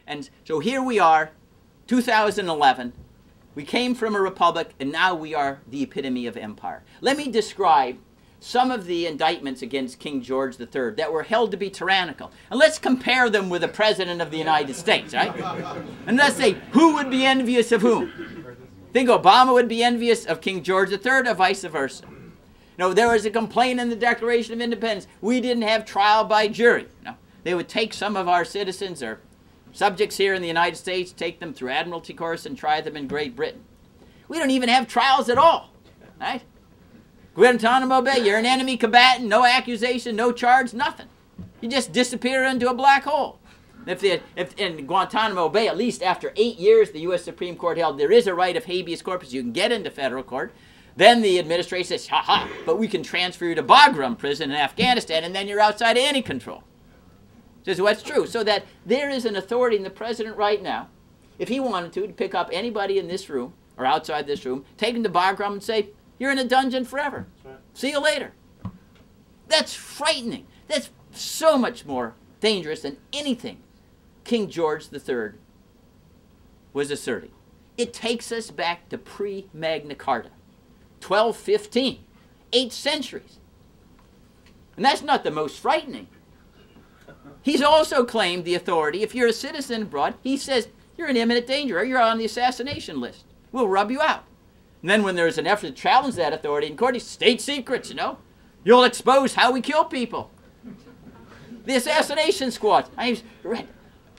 And so here we are, 2011. We came from a republic, and now we are the epitome of empire. Let me describe some of the indictments against King George III that were held to be tyrannical. And let's compare them with the President of the United States, right? And let's say, who would be envious of whom? Think Obama would be envious of King George III or vice versa? No, there was a complaint in the Declaration of Independence. We didn't have trial by jury. No, they would take some of our citizens or subjects here in the United States, take them through admiralty course and try them in Great Britain. We don't even have trials at all, right? Guantanamo Bay, you're an enemy combatant, no accusation, no charge, nothing. You just disappear into a black hole. If in Guantanamo Bay, at least after 8 years, the U.S. Supreme Court held there is a right of habeas corpus. You can get into federal court. Then the administration says, ha-ha, but we can transfer you to Bagram prison in Afghanistan, and then you're outside of any control. This is what's true. So that there is an authority in the president right now, if he wanted to, pick up anybody in this room or outside this room, take him to Bagram and say, you're in a dungeon forever. Right. See you later. That's frightening. That's so much more dangerous than anything King George III was asserting. It takes us back to pre-Magna Carta, 1215, 8 centuries. And that's not the most frightening. He's also claimed the authority. If you're a citizen abroad, he says, you're in imminent danger or you're on the assassination list. We'll rub you out. And then when there's an effort to challenge that authority in court, it's state secrets, you know. You'll expose how we kill people. The assassination squad.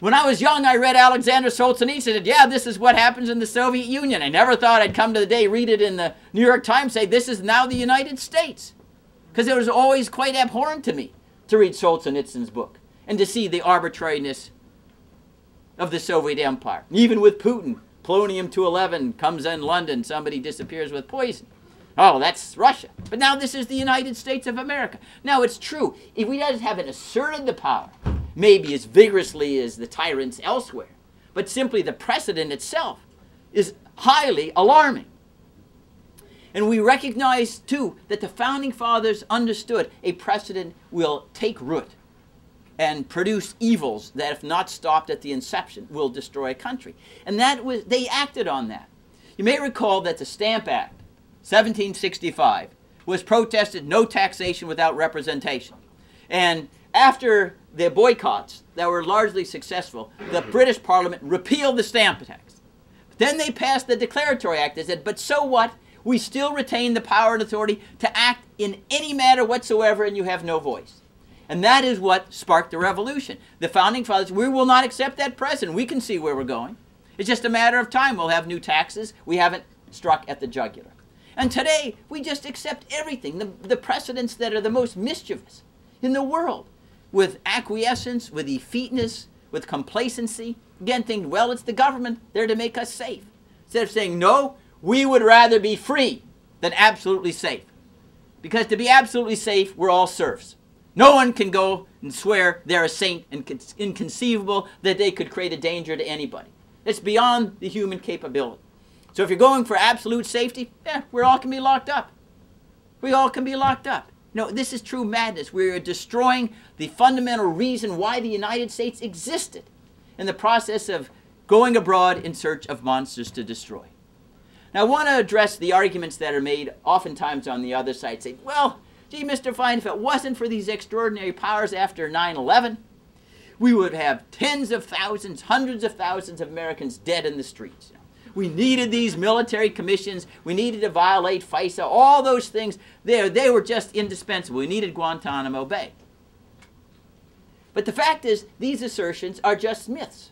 When I was young, I read Alexander Solzhenitsyn and said, yeah, this is what happens in the Soviet Union. I never thought I'd come to the day, read it in the New York Times, say this is now the United States. Because it was always quite abhorrent to me to read Solzhenitsyn's book and to see the arbitrariness of the Soviet Empire. Even with Putin, polonium-211 comes in London, somebody disappears with poison. Oh, that's Russia. But now this is the United States of America. Now it's true, if we haven't asserted the power, maybe as vigorously as the tyrants elsewhere, but simply the precedent itself is highly alarming. And we recognize, too, that the Founding Fathers understood a precedent will take root and produce evils that, if not stopped at the inception, will destroy a country. And they acted on that. You may recall that the Stamp Act, 1765, was protested, no taxation without representation. And after the boycotts that were largely successful, the British Parliament repealed the Stamp Tax. Then they passed the Declaratory Act. They said, but so what? We still retain the power and authority to act in any matter whatsoever, and you have no voice. And that is what sparked the revolution. The Founding Fathers, we will not accept that precedent. We can see where we're going. It's just a matter of time. We'll have new taxes. We haven't struck at the jugular. And today, we just accept everything, the precedents that are the most mischievous in the world, with acquiescence, with effeteness, with complacency. Again, thinking, well, it's the government there to make us safe. Instead of saying, no, we would rather be free than absolutely safe. Because to be absolutely safe, we're all serfs. No one can go and swear they're a saint, and it's inconceivable that they could create a danger to anybody. It's beyond the human capability. So if you're going for absolute safety, yeah, we all can be locked up. We all can be locked up. No, this is true madness. We're destroying the fundamental reason why the United States existed in the process of going abroad in search of monsters to destroy. Now I want to address the arguments that are made oftentimes on the other side, saying, well, gee, Mr. Fein, if it wasn't for these extraordinary powers after 9/11, we would have tens of thousands, hundreds of thousands of Americans dead in the streets. We needed these military commissions. We needed to violate FISA. All those things, they were just indispensable. We needed Guantanamo Bay. But the fact is, these assertions are just myths.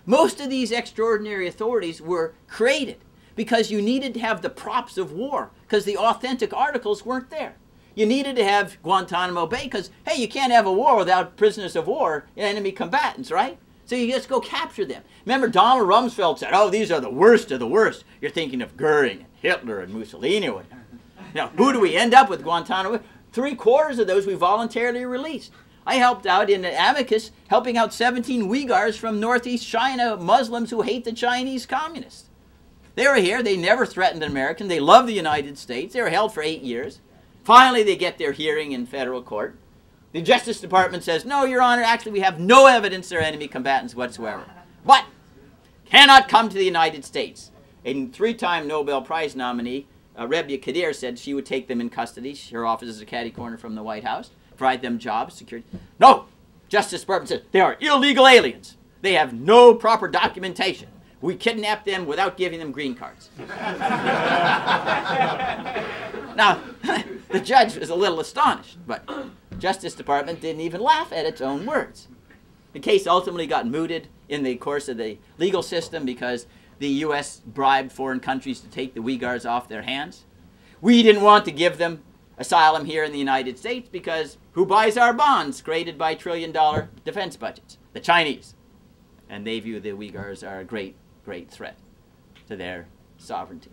Most of these extraordinary authorities were created because you needed to have the props of war, because the authentic articles weren't there. You needed to have Guantanamo Bay because, hey, you can't have a war without prisoners of war, enemy combatants, right? So you just go capture them. Remember, Donald Rumsfeld said, oh, these are the worst of the worst. You're thinking of Goering and Hitler and Mussolini or whatever. Now, who do we end up with Guantanamo? 3/4 of those we voluntarily released. I helped out in the Amicus, helping out 17 Uyghurs from northeast China, Muslims who hate the Chinese communists. They were here. They never threatened an American. They loved the United States. They were held for 8 years. Finally, they get their hearing in federal court. The Justice Department says, no, Your Honor, actually we have no evidence they're enemy combatants whatsoever. but cannot come to the United States. A three-time Nobel Prize nominee, Rebia Kadir, said she would take them in custody. Her office is a catty corner from the White House. Provide them jobs, security. No! Justice Department said they are illegal aliens. They have no proper documentation. We kidnap them without giving them green cards. Now, the judge was a little astonished, but Justice Department didn't even laugh at its own words. The case ultimately got mooted in the course of the legal system because the U.S. bribed foreign countries to take the Uyghurs off their hands. We didn't want to give them asylum here in the United States because who buys our bonds created by trillion-dollar defense budgets? The Chinese. And they view the Uyghurs are a great, great threat to their sovereignty.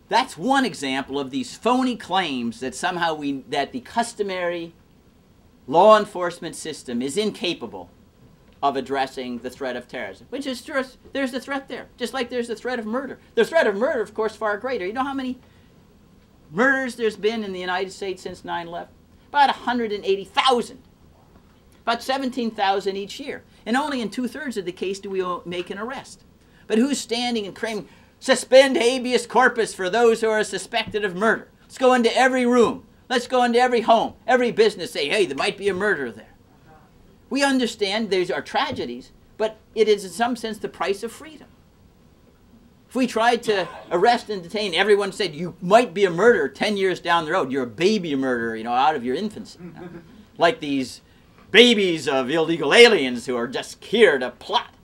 That's one example of these phony claims that somehow that the customary law enforcement system is incapable of addressing the threat of terrorism, which is just, there's the threat there, just like there's the threat of murder. The threat of murder, of course, far greater. You know how many murders there's been in the United States since 9/11? About 180,000. About 17,000 each year. And only in 2/3 of the case do we make an arrest. But who's standing and claiming, suspend habeas corpus for those who are suspected of murder? Let's go into every room. Let's go into every home, every business, say, hey, there might be a murder there. We understand these are tragedies, but it is in some sense the price of freedom. If we tried to arrest and detain everyone, said you might be a murderer 10 years down the road, you're a baby murderer, out of your infancy. Like these babies of illegal aliens who are just here to plot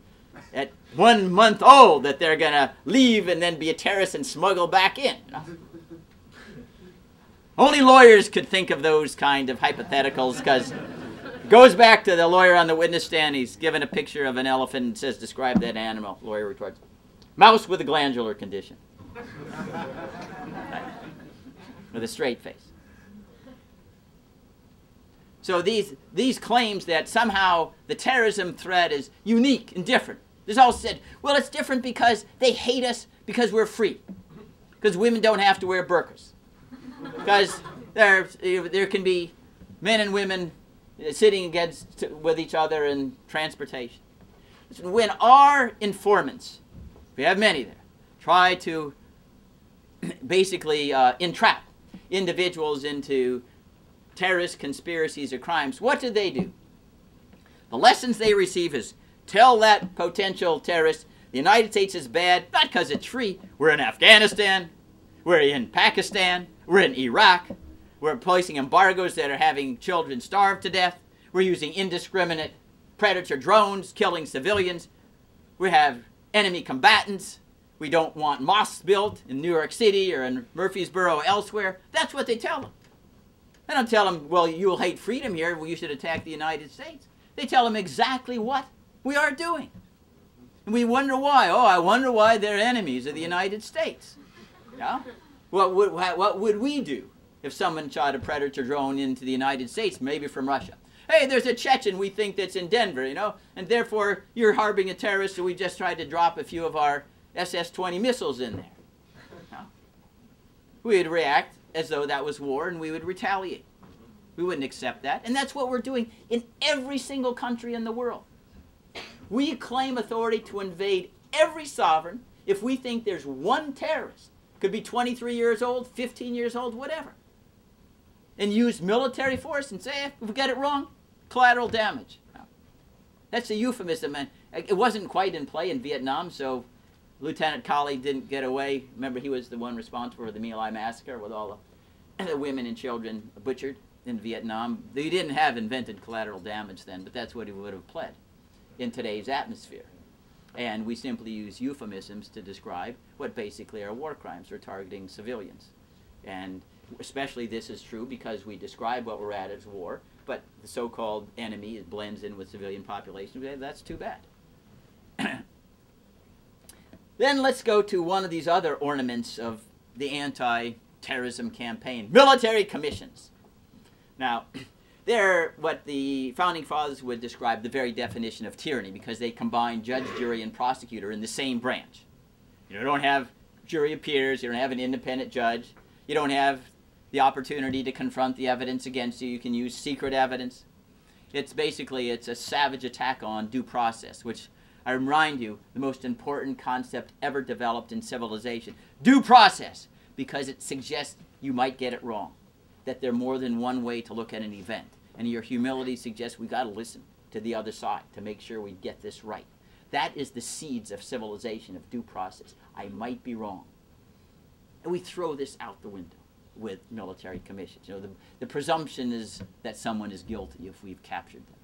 at 1 month old that they're going to leave and then be a terrorist and smuggle back in. Only lawyers could think of those kind of hypotheticals because it goes back to the lawyer on the witness stand. He's given a picture of an elephant and says, describe that animal. Lawyer retorts, mouse with a glandular condition. With a straight face. So these claims that somehow the terrorism threat is unique and different. There's all said, well, it's different because they hate us because we're free. Because women don't have to wear burqas. Because there can be men and women sitting with each other in transportation. When our informants, we have many there, try to basically entrap individuals into terrorist conspiracies or crimes, what do? The lessons they receive is tell that potential terrorist the United States is bad, not because it's free. We're in Afghanistan, we're in Pakistan, we're in Iraq, we're placing embargoes that are having children starve to death, we're using indiscriminate predator drones, killing civilians, we have enemy combatants, we don't want mosques built in New York City or in Murfreesboro or elsewhere. That's what they tell them. They don't tell them, well, you'll hate freedom here, well, you should attack the United States. They tell them exactly what we are doing. And we wonder why. Oh, I wonder why they're enemies of the United States. Yeah? What would we do if someone shot a predator drone into the United States, maybe from Russia? Hey, there's a Chechen we think that's in Denver, and therefore you're harboring a terrorist, so we just tried to drop a few of our SS-20 missiles in there. Yeah? We would react as though that was war, and we would retaliate. We wouldn't accept that. And that's what we're doing in every single country in the world. We claim authority to invade every sovereign if we think there's one terrorist, could be 23 years old, 15 years old, whatever, and use military force and say, if we get it wrong, collateral damage. That's a euphemism, and it wasn't quite in play in Vietnam, so Lieutenant Colley didn't get away. Remember, he was the one responsible for the My Lai massacre with all the women and children butchered in Vietnam. They didn't have invented collateral damage then, but that's what he would have pled in today's atmosphere. And we simply use euphemisms to describe what basically are war crimes or targeting civilians. And especially this is true because we describe what we're at as war, but the so-called enemy blends in with civilian population. That's too bad. Then let's go to one of these other ornaments of the anti-terrorism campaign, military commissions. Now, they're what the Founding Fathers would describe the very definition of tyranny because they combine judge, jury, and prosecutor in the same branch. You don't have jury of peers, you don't have an independent judge, you don't have the opportunity to confront the evidence against you, you can use secret evidence. It's basically, it's a savage attack on due process, which I remind you, the most important concept ever developed in civilization. Due process, because it suggests you might get it wrong, that there's more than one way to look at an event. And your humility suggests we got to listen to the other side to make sure we get this right. That is the seeds of civilization, of due process. I might be wrong. And we throw this out the window with military commissions. You know, the presumption is that someone is guilty if we've captured them.